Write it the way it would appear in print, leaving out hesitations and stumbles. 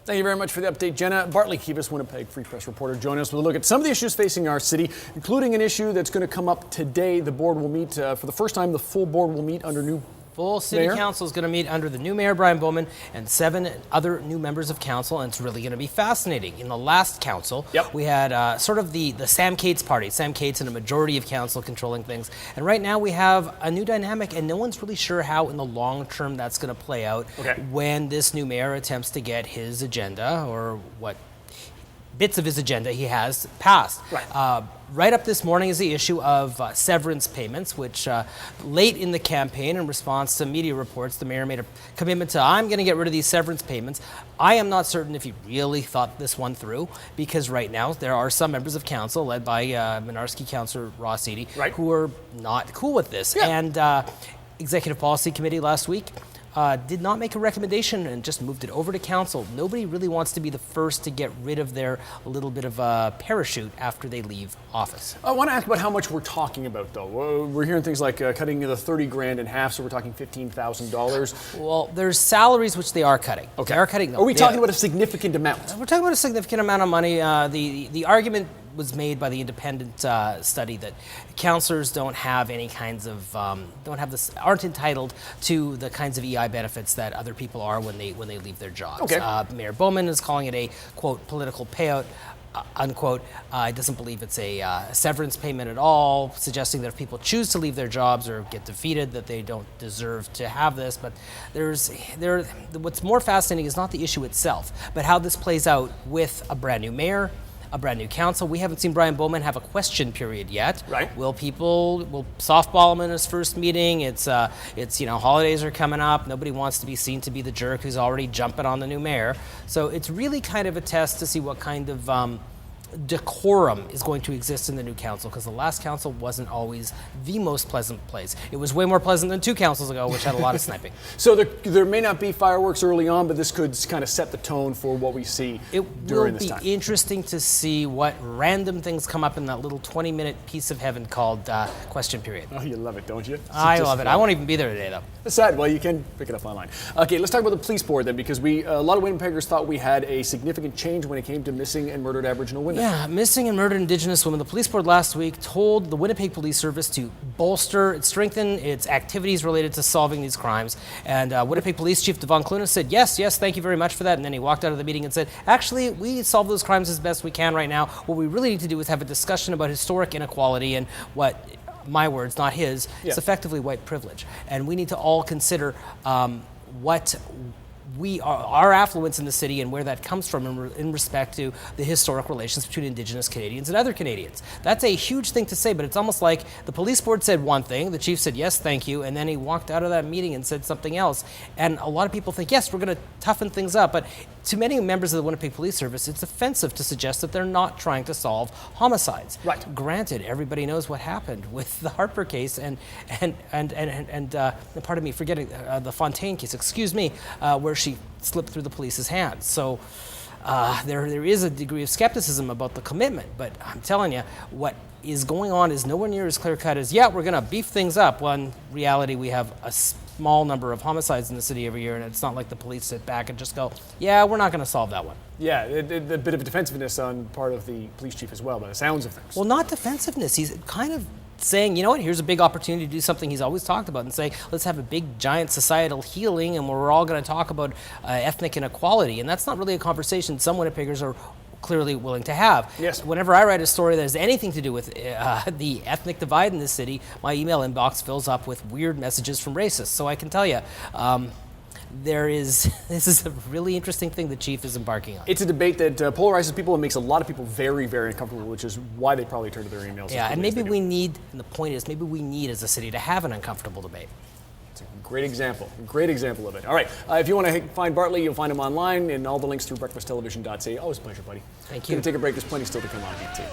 Thank you very much for the update, Jenna. Bartley Kives, Winnipeg Free Press reporter, joining us with a look at some of the issues facing our city, including an issue that's going to come up today. The board will meet for the first time. The full board will meet under new Full city mayor. council is going to meet under the new mayor, Brian Bowman, and 7 other new members of council, and it's really going to be fascinating. In the last council, we had sort of the Sam Cates party. Sam Cates and a majority of council controlling things. And right now we have a new dynamic, and no one's really sure how in the long term that's going to play out when this new mayor attempts to get his agenda, or what bits of his agenda he has passed. Right up this morning is the issue of severance payments, which late in the campaign, in response to media reports, the mayor made a commitment to, I'm going to get rid of these severance payments. I am not certain if he really thought this one through, because right now there are some members of council, led by Minarski Councillor Ross Eady, who are not cool with this. And Executive Policy Committee last week did not make a recommendation and just moved it over to council. Nobody really wants to be the first to get rid of their little bit of a parachute after they leave office. I want to ask about how much we're talking about, though. We're hearing things like cutting the 30 grand in half, so we're talking $15,000. Well, there's salaries which they are cutting. They are cutting them. Are we talking about a significant amount? We're talking about a significant amount of money. The argument was made by the independent study that councillors don't have any kinds of aren't entitled to the kinds of EI benefits that other people are when they leave their jobs. Mayor Bowman is calling it a quote political payout, unquote. He doesn't believe it's a severance payment at all, suggesting that if people choose to leave their jobs or get defeated, that they don't deserve to have this. But what's more fascinating is not the issue itself, but how this plays out with a brand new mayor, a brand new council. We haven't seen Brian Bowman have a question period yet. Will softball him in his first meeting? It's holidays are coming up. Nobody wants to be seen to be the jerk who's already jumping on the new mayor. So it's really kind of a test to see what kind of decorum is going to exist in the new council, because the last council wasn't always the most pleasant place. It was way more pleasant than 2 councils ago, which had a lot of sniping. So there may not be fireworks early on, but this could kind of set the tone for what we see during this time. It will be interesting to see what random things come up in that little 20-minute piece of heaven called question period. Oh, you love it, don't you? I love it. I won't even be there today, though. That's sad. Well, you can pick it up online. Okay, let's talk about the police board then, because a lot of Winnipeggers thought we had a significant change when it came to missing and murdered Aboriginal women. Yeah, missing and murdered Indigenous women. The police board last week told the Winnipeg Police Service to strengthen its activities related to solving these crimes. And Winnipeg Police Chief Devon Clunas said, yes, thank you very much for that. And then he walked out of the meeting and said, actually, we solve those crimes as best we can right now. What we really need to do is have a discussion about historic inequality and what, my words, not his, is effectively white privilege. And we need to all consider what our affluence in the city and where that comes from in respect to the historic relations between Indigenous Canadians and other Canadians. That's a huge thing to say, but it's almost like the police board said one thing, the chief said, yes, thank you, and then he walked out of that meeting and said something else. And a lot of people think, yes, we're going to toughen things up, but to many members of the Winnipeg Police Service, it's offensive to suggest that they're not trying to solve homicides. Granted, everybody knows what happened with the Harper case and pardon me, forgetting the Fontaine case, where she slipped through the police's hands. So there is a degree of skepticism about the commitment, but I'm telling you, what is going on is nowhere near as clear-cut as, we're going to beef things up. Well, in reality, we have a small number of homicides in the city every year, and it's not like the police sit back and just go, we're not going to solve that one. A bit of defensiveness on part of the police chief as well, by the sounds of things. Well, not defensiveness. He's kind of saying, here's a big opportunity to do something he's always talked about, and saying, let's have a big, giant societal healing, and we're all going to talk about ethnic inequality. And that's not really a conversation some Winnipeggers are clearly willing to have. Whenever I write a story that has anything to do with the ethnic divide in this city, my email inbox fills up with weird messages from racists. So I can tell you, this is a really interesting thing the chief is embarking on. It's a debate that polarizes people and makes a lot of people very, very uncomfortable, which is why they probably turn to their emails. And maybe we need, and the point is, maybe we need as a city to have an uncomfortable debate. It's a great example of it. All right, if you want to find Bartley, you'll find him online, and all the links through breakfasttelevision.ca. Always a pleasure, buddy. Thank you. Going to take a break. There's plenty still to come on BT.